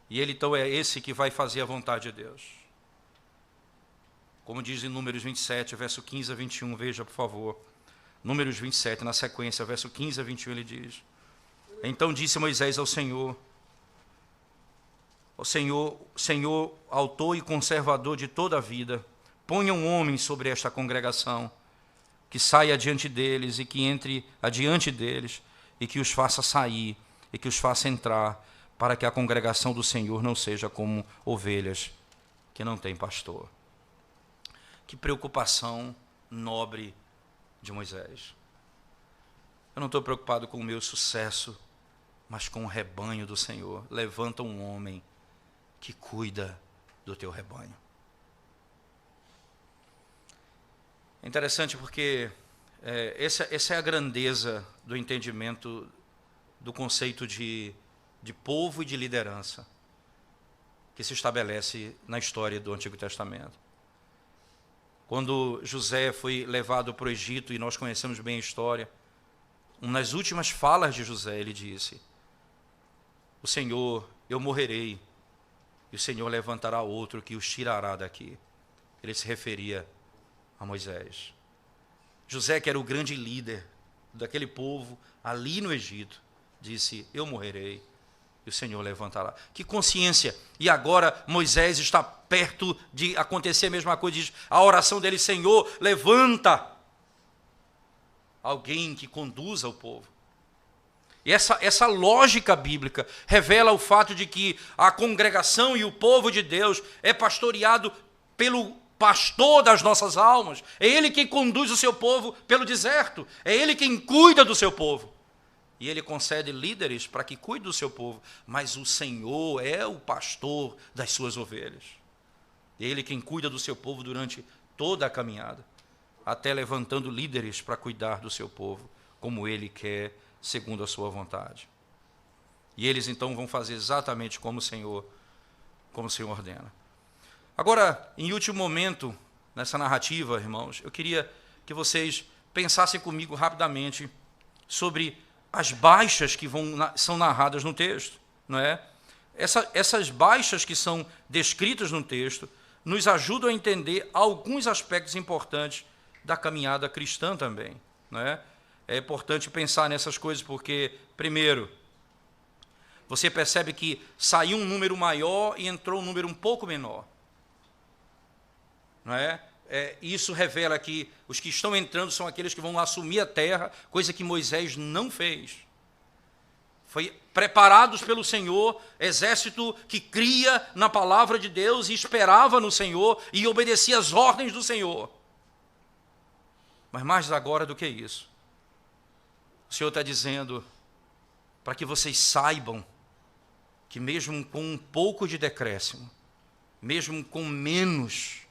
E ele então é esse que vai fazer a vontade de Deus. Como diz em Números 27, verso 15 a 21, veja por favor. Números 27, na sequência, verso 15 a 21, ele diz: então disse Moisés ao Senhor, Senhor, autor e conservador de toda a vida, ponha um homem sobre esta congregação, que saia adiante deles e que entre adiante deles, e que os faça sair, e que os faça entrar, para que a congregação do Senhor não seja como ovelhas que não têm pastor. Que preocupação nobre de Moisés. Eu não estou preocupado com o meu sucesso, mas com o rebanho do Senhor. Levanta um homem que cuida do teu rebanho. É interessante porque essa é a grandeza do entendimento do conceito de povo e de liderança que se estabelece na história do Antigo Testamento. Quando José foi levado para o Egito, e nós conhecemos bem a história, uma das últimas falas de José, ele disse: o Senhor, eu morrerei, e o Senhor levantará outro que os tirará daqui. Ele se referia a Moisés. José, que era o grande líder daquele povo ali no Egito, disse: eu morrerei, e o Senhor levantará. Que consciência! E agora Moisés está perto de acontecer a mesma coisa, diz a oração dele: Senhor, levanta alguém que conduza o povo. E essa lógica bíblica revela o fato de que a congregação e o povo de Deus é pastoreado pelo pastor das nossas almas. É ele quem conduz o seu povo pelo deserto. É ele quem cuida do seu povo. E ele concede líderes para que cuide do seu povo. Mas o Senhor é o pastor das suas ovelhas. É ele quem cuida do seu povo durante toda a caminhada, até levantando líderes para cuidar do seu povo, como ele quer, segundo a sua vontade. E eles então vão fazer exatamente como o Senhor ordena. Agora, em último momento, nessa narrativa, irmãos, eu queria que vocês pensassem comigo rapidamente sobre as baixas que são narradas no texto, não é? Essas baixas que são descritas no texto nos ajudam a entender alguns aspectos importantes da caminhada cristã também, não é? É importante pensar nessas coisas porque, primeiro, você percebe que saiu um número maior e entrou um número um pouco menor. Não é? Isso revela que os que estão entrando são aqueles que vão assumir a terra, coisa que Moisés não fez. Foi preparados pelo Senhor, exército que cria na palavra de Deus e esperava no Senhor e obedecia às ordens do Senhor. Mas mais agora do que isso, o Senhor está dizendo para que vocês saibam que mesmo com um pouco de decréscimo, mesmo com menos,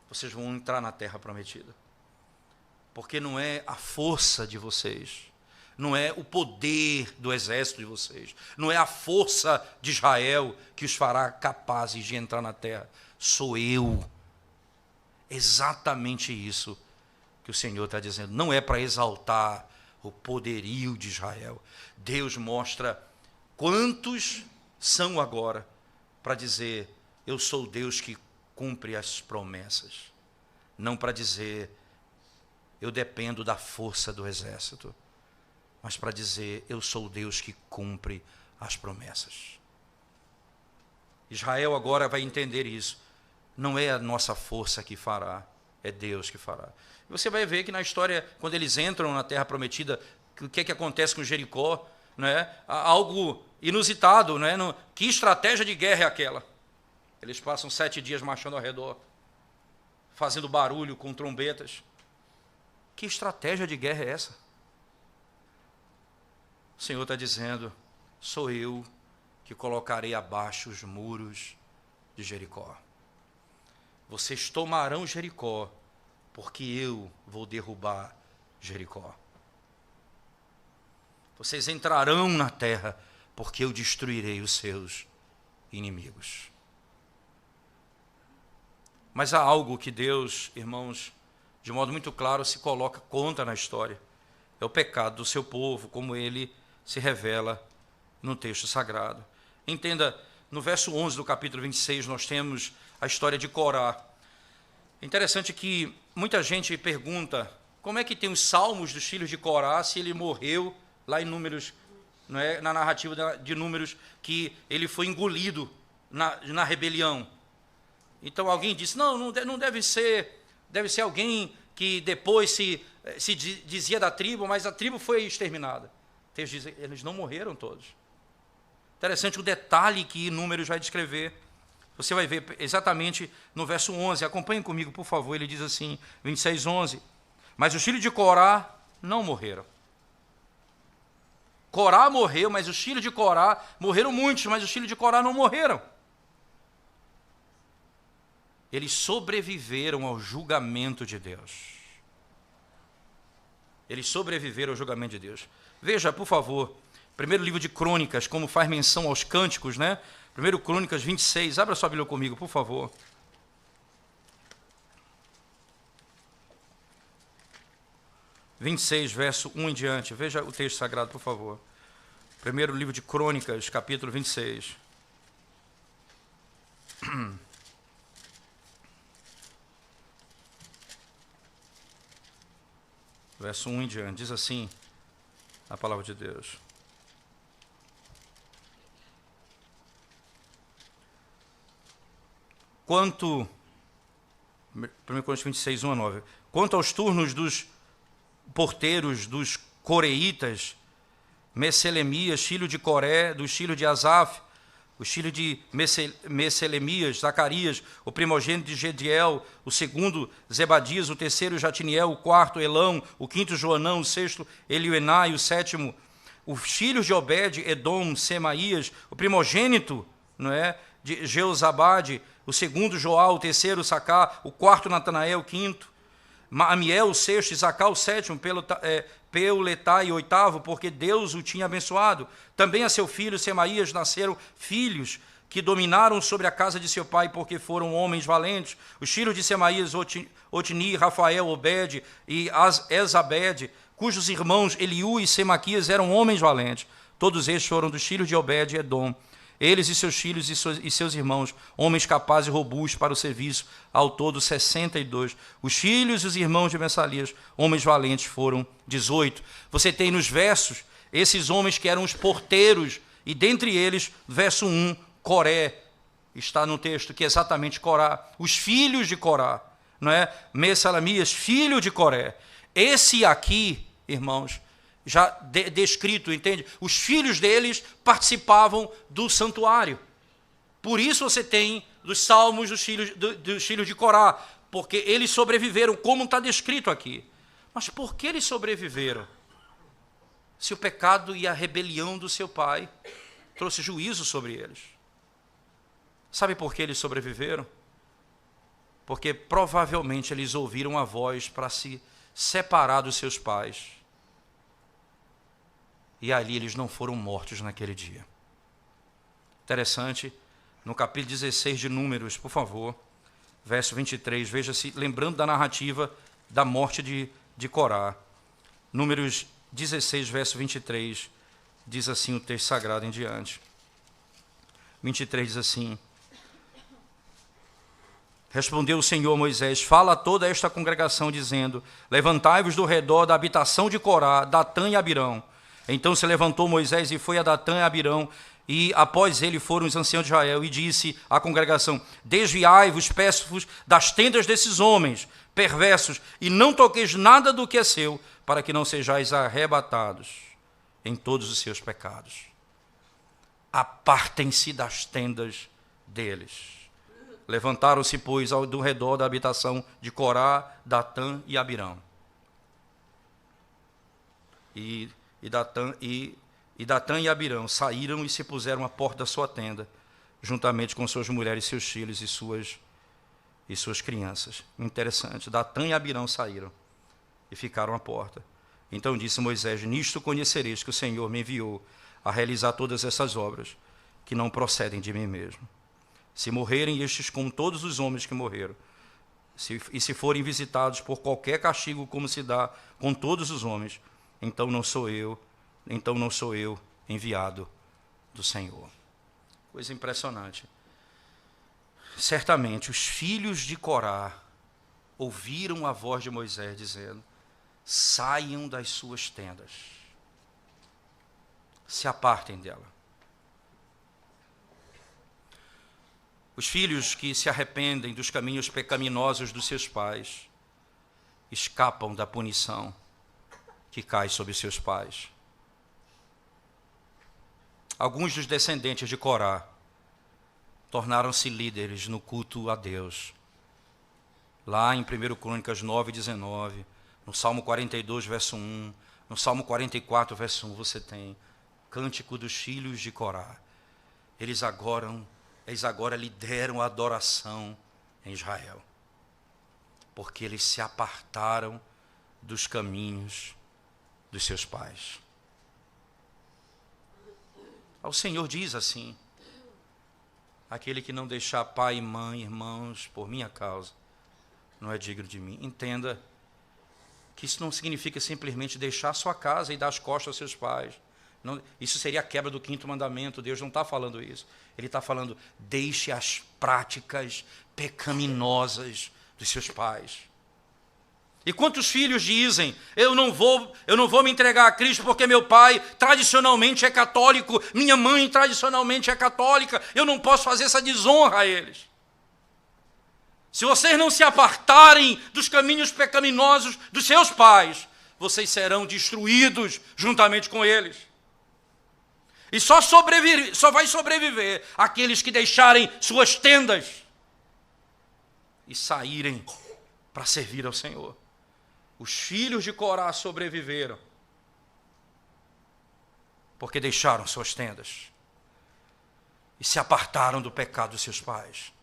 vocês vão entrar na terra prometida. Porque não é a força de vocês, não é o poder do exército de vocês, não é a força de Israel que os fará capazes de entrar na terra. Sou eu. Exatamente isso que o Senhor está dizendo. Não é para exaltar o poderio de Israel. Deus mostra quantos são agora para dizer: eu sou o Deus que cumpre as promessas. Não para dizer, eu dependo da força do exército, mas para dizer, eu sou o Deus que cumpre as promessas. Israel agora vai entender isso. Não é a nossa força que fará, é Deus que fará. E você vai ver que na história, quando eles entram na Terra Prometida, o que acontece com Jericó? Né? Algo inusitado. Né? Que estratégia de guerra é aquela? Eles passam 7 dias marchando ao redor, fazendo barulho com trombetas. Que estratégia de guerra é essa? O Senhor está dizendo, sou eu que colocarei abaixo os muros de Jericó. Vocês tomarão Jericó, porque eu vou derrubar Jericó. Vocês entrarão na terra, porque eu destruirei os seus inimigos. Mas há algo que Deus, irmãos, de modo muito claro se coloca contra na história. É o pecado do seu povo, como ele se revela no texto sagrado. Entenda, no verso 11 do capítulo 26, nós temos a história de Corá. É interessante que muita gente pergunta, como é que tem os salmos dos filhos de Corá se ele morreu lá em Números, não é, na narrativa de Números, que ele foi engolido na rebelião. Então alguém disse, não deve ser, deve ser alguém que depois se dizia da tribo, mas a tribo foi exterminada. Eles não morreram todos. Interessante o detalhe que Números vai descrever. Você vai ver exatamente no verso 11. Acompanhem comigo, por favor. Ele diz assim, 26:11. Mas os filhos de Corá não morreram. Corá morreu, mas os filhos de Corá morreram muitos, mas os filhos de Corá não morreram. Eles sobreviveram ao julgamento de Deus. Eles sobreviveram ao julgamento de Deus. Veja, por favor, primeiro livro de Crônicas, como faz menção aos cânticos, né? Primeiro Crônicas 26, abra sua Bíblia comigo, por favor. Verso 1 em diante. Veja o texto sagrado, por favor. Primeiro livro de Crônicas, capítulo 26. Verso 1 em diante. Diz assim a palavra de Deus. Quanto, 1 Coríntios 26, 1 a 9. Quanto aos turnos dos porteiros, dos coreitas, Meselemias, filho de Coré, dos filhos de Asaf, os filhos de Meselemias, Zacarias, o primogênito de Gediel, o segundo Zebadias, o terceiro Jatiniel, o quarto Elão, o quinto Joanão, o sexto Elioenai, o sétimo, os filhos de Obed, Edom, Semaías, o primogênito, não é, de Jeozabade, o segundo Joal, o terceiro Sacá, o quarto Natanael, o quinto Amiel, o sexto, Isacar, o sétimo, Peuletai, o oitavo, porque Deus o tinha abençoado. Também a seu filho Semaías nasceram filhos que dominaram sobre a casa de seu pai, porque foram homens valentes. Os filhos de Semaías, Otni, Rafael, Obed e Ezabed, cujos irmãos Eliú e Semaquias eram homens valentes. Todos estes foram dos filhos de Obed e Edom. Eles e seus filhos e seus irmãos, homens capazes e robustos para o serviço, ao todo 62. Os filhos e os irmãos de Messalias, homens valentes, foram 18. Você tem nos versos esses homens que eram os porteiros, e dentre eles, verso 1, Coré, está no texto, que é exatamente Corá. Os filhos de Corá, não é? Messalamias, filho de Coré. Esse aqui, irmãos, já descrito, entende? Os filhos deles participavam do santuário. Por isso você tem dos salmos dos filhos de Corá, porque eles sobreviveram, como está descrito aqui. Mas por que eles sobreviveram? Se o pecado e a rebelião do seu pai trouxe juízo sobre eles. Sabe por que eles sobreviveram? Porque provavelmente eles ouviram a voz para se separar dos seus pais. E ali eles não foram mortos naquele dia. Interessante, no capítulo 16 de Números, por favor, verso 23, veja-se, lembrando da narrativa da morte de Corá. Números 16, verso 23, diz assim o texto sagrado em diante. 23 diz assim: Respondeu o Senhor a Moisés: fala a toda esta congregação, dizendo: levantai-vos do redor da habitação de Corá, Datã e Abirão. Então se levantou Moisés e foi a Datã e Abirão, e após ele foram os anciãos de Israel, e disse à congregação: desviai-vos, peço-vos, das tendas desses homens perversos, e não toqueis nada do que é seu, para que não sejais arrebatados em todos os seus pecados. Apartem-se das tendas deles. Levantaram-se, pois, do redor da habitação de Corá, Datã e Abirão. E Datã e Abirão saíram e se puseram à porta da sua tenda, juntamente com suas mulheres, seus filhos e suas crianças. Interessante, Datã e Abirão saíram e ficaram à porta. Então disse Moisés: nisto conhecereis que o Senhor me enviou a realizar todas essas obras, que não procedem de mim mesmo. Se morrerem estes com todos os homens que morreram, se forem visitados por qualquer castigo como se dá com todos os homens, então não sou eu enviado do Senhor. Coisa impressionante. Certamente os filhos de Corá ouviram a voz de Moisés dizendo: saiam das suas tendas, se apartem dela. Os filhos que se arrependem dos caminhos pecaminosos dos seus pais escapam da punição que cai sobre seus pais. Alguns dos descendentes de Corá tornaram-se líderes no culto a Deus. Lá em 1 Crônicas 9:19, no Salmo 42, verso 1, no Salmo 44, verso 1, você tem Cântico dos filhos de Corá. Eles agora lideram a adoração em Israel, porque eles se apartaram dos caminhos dos seus pais. O Senhor diz assim: aquele que não deixar pai, mãe, irmãos, por minha causa, não é digno de mim. Entenda que isso não significa simplesmente deixar sua casa e dar as costas aos seus pais. Não, isso seria a quebra do 5º mandamento. Deus não está falando isso. Ele está falando: deixe as práticas pecaminosas dos seus pais. E quantos filhos dizem: eu não vou me entregar a Cristo porque meu pai tradicionalmente é católico, minha mãe tradicionalmente é católica, eu não posso fazer essa desonra a eles. Se vocês não se apartarem dos caminhos pecaminosos dos seus pais, vocês serão destruídos juntamente com eles. E só vai sobreviver aqueles que deixarem suas tendas e saírem para servir ao Senhor. Os filhos de Corá sobreviveram porque deixaram suas tendas e se apartaram do pecado dos seus pais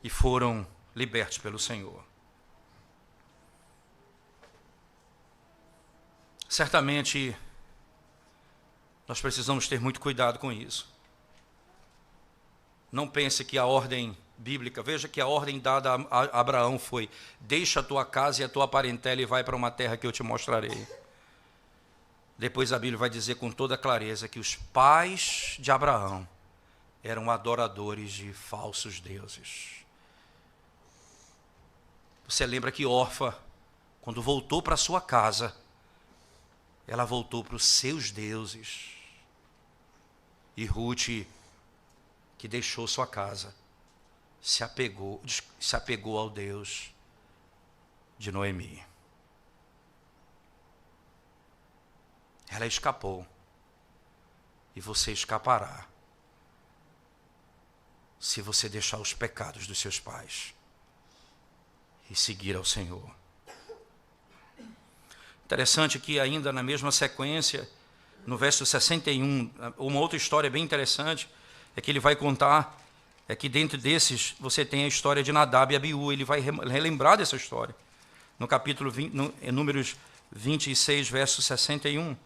e foram libertos pelo Senhor. Certamente nós precisamos ter muito cuidado com isso. Não pense que a ordem bíblica, veja que a ordem dada a Abraão foi: deixa a tua casa e a tua parentela e vai para uma terra que eu te mostrarei. Depois a Bíblia vai dizer com toda clareza que os pais de Abraão eram adoradores de falsos deuses. Você lembra que Orfa, quando voltou para sua casa, ela voltou para os seus deuses. E Ruth, que deixou sua casa, se apegou ao Deus de Noemi. Ela escapou. E você escapará se você deixar os pecados dos seus pais e seguir ao Senhor. Interessante que ainda na mesma sequência, no verso 61, uma outra história bem interessante é que ele vai contar, é que dentro desses você tem a história de Nadab e Abiú. Ele vai relembrar dessa história. No capítulo 20, em Números 26, verso 61,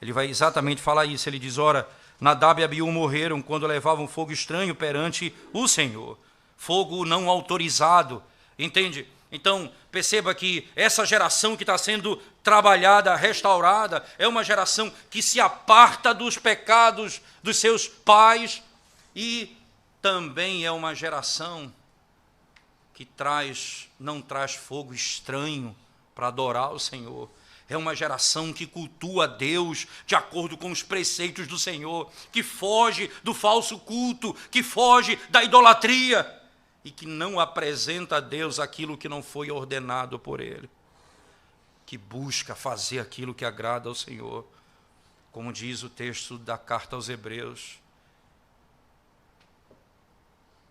ele vai exatamente falar isso. Ele diz: ora, Nadab e Abiú morreram quando levavam fogo estranho perante o Senhor. Fogo não autorizado, entende? Então, perceba que essa geração que está sendo trabalhada, restaurada, é uma geração que se aparta dos pecados dos seus pais e também é uma geração que não traz fogo estranho para adorar o Senhor. É uma geração que cultua a Deus de acordo com os preceitos do Senhor, que foge do falso culto, que foge da idolatria e que não apresenta a Deus aquilo que não foi ordenado por Ele, que busca fazer aquilo que agrada ao Senhor, como diz o texto da carta aos Hebreus,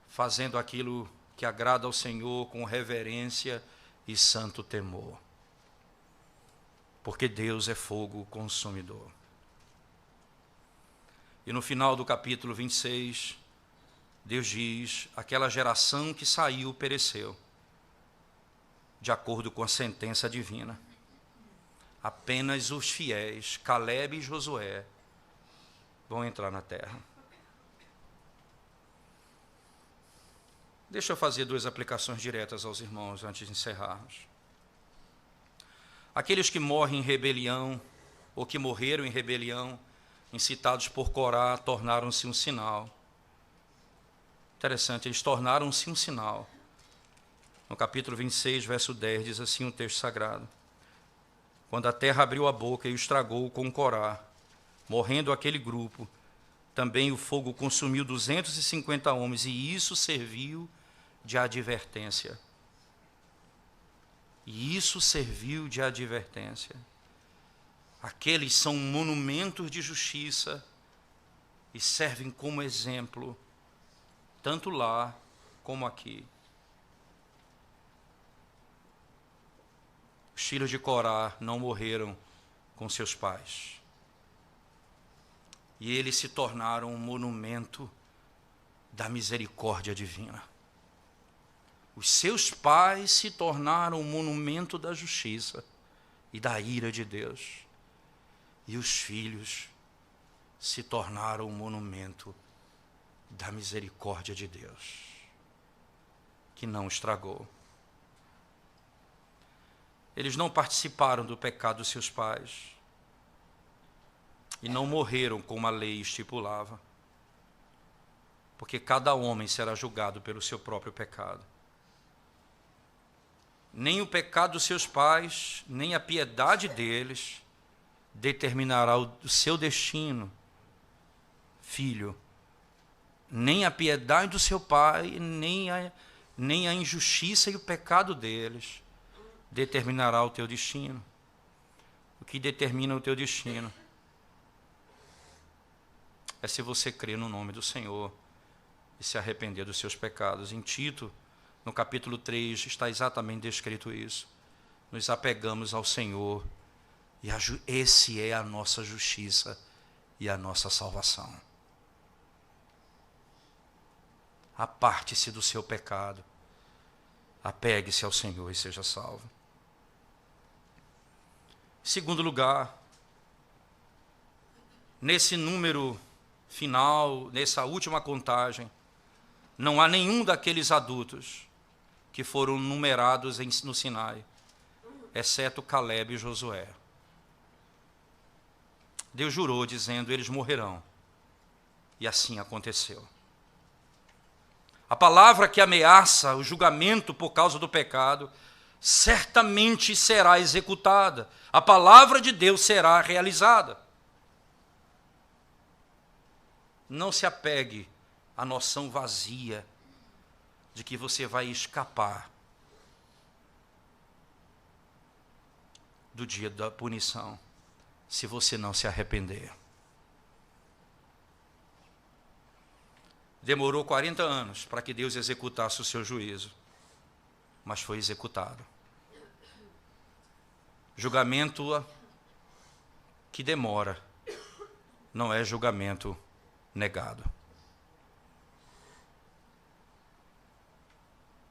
fazendo aquilo que agrada ao Senhor com reverência e santo temor. Porque Deus é fogo consumidor. E no final do capítulo 26, Deus diz: aquela geração que saiu pereceu, de acordo com a sentença divina. Apenas os fiéis, Calebe e Josué, vão entrar na terra. Deixa eu fazer 2 aplicações diretas aos irmãos antes de encerrarmos. Aqueles que morrem em rebelião, ou que morreram em rebelião, incitados por Corá, tornaram-se um sinal. Interessante, eles tornaram-se um sinal. No capítulo 26, verso 10, diz assim o texto sagrado: quando a terra abriu a boca e os tragou com Corá, morrendo aquele grupo, também o fogo consumiu 250 homens, e isso serviu de advertência. E isso serviu de advertência. Aqueles são monumentos de justiça e servem como exemplo, tanto lá como aqui. Os filhos de Corá não morreram com seus pais. E eles se tornaram um monumento da misericórdia divina. Os seus pais se tornaram um monumento da justiça e da ira de Deus. E os filhos se tornaram um monumento da misericórdia de Deus, que não estragou. Eles não participaram do pecado dos seus pais e não morreram como a lei estipulava, porque cada homem será julgado pelo seu próprio pecado. Nem o pecado dos seus pais, nem a piedade deles determinará o seu destino, filho. Nem a piedade do seu pai, nem a injustiça e o pecado deles determinará o teu destino. O que determina o teu destino é se você crer no nome do Senhor e se arrepender dos seus pecados. Em Tito, no capítulo 3, está exatamente descrito isso. Nos apegamos ao Senhor e esse é a nossa justiça e a nossa salvação. Aparte-se do seu pecado, apegue-se ao Senhor e seja salvo. Em segundo lugar, nesse número final, nessa última contagem, não há nenhum daqueles adultos que foram numerados no Sinai, exceto Calebe e Josué. Deus jurou dizendo: eles morrerão. E assim aconteceu. A palavra que ameaça o julgamento por causa do pecado certamente será executada. A palavra de Deus será realizada. Não se apegue à noção vazia de que você vai escapar do dia da punição se você não se arrepender. Demorou 40 anos para que Deus executasse o seu juízo, mas foi executado. Julgamento que demora não é julgamento negado.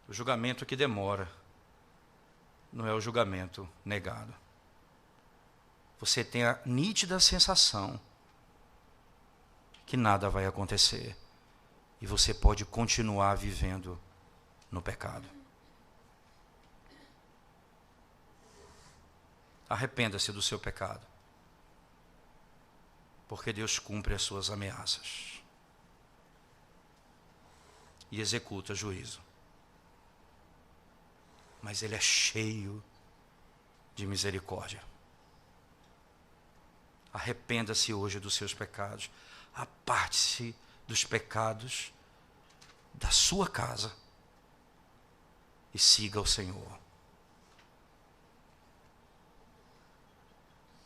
O julgamento que demora não é o julgamento negado. Você tem a nítida sensação que nada vai acontecer e você pode continuar vivendo no pecado. Arrependa-se do seu pecado, porque Deus cumpre as suas ameaças. e executa juízo. Mas Ele é cheio de misericórdia. Arrependa-se hoje dos seus pecados. Aparte-se dos pecados da sua casa e siga o Senhor.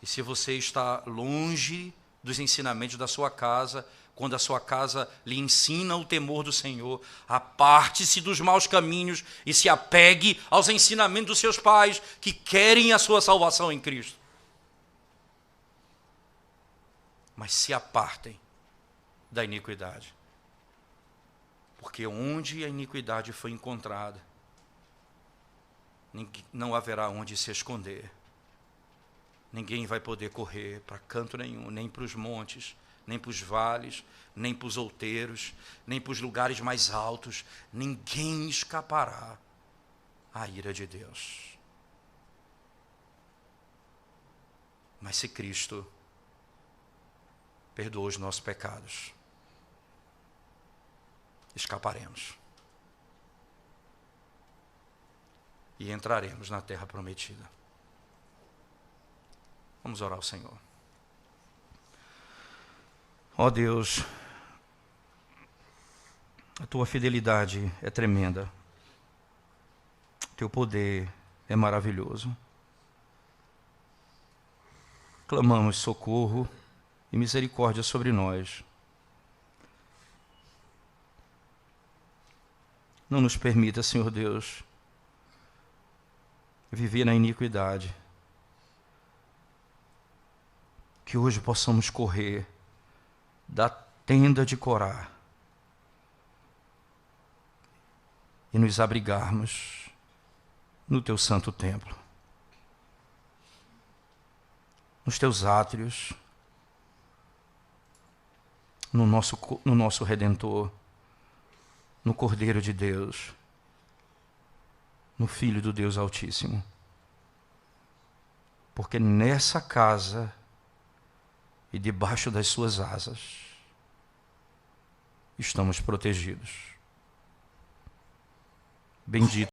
E se você está longe dos ensinamentos da sua casa, quando a sua casa lhe ensina o temor do Senhor, aparte-se dos maus caminhos e se apegue aos ensinamentos dos seus pais, que querem a sua salvação em Cristo. Mas se apartem da iniquidade. Porque onde a iniquidade foi encontrada, não haverá onde se esconder. Ninguém vai poder correr para canto nenhum, nem para os montes, nem para os vales, nem para os outeiros, nem para os lugares mais altos. Ninguém escapará à ira de Deus. Mas se Cristo perdoou os nossos pecados, escaparemos e entraremos na terra prometida. Vamos orar ao Senhor. Ó Deus, a tua fidelidade é tremenda, teu poder é maravilhoso. Clamamos socorro e misericórdia sobre nós. Não nos permita, Senhor Deus, viver na iniquidade. Que hoje possamos correr da tenda de Corá e nos abrigarmos no teu santo templo, nos teus átrios, no nosso Redentor, no Cordeiro de Deus, no Filho do Deus Altíssimo. Porque nessa casa e debaixo das suas asas estamos protegidos. Bendito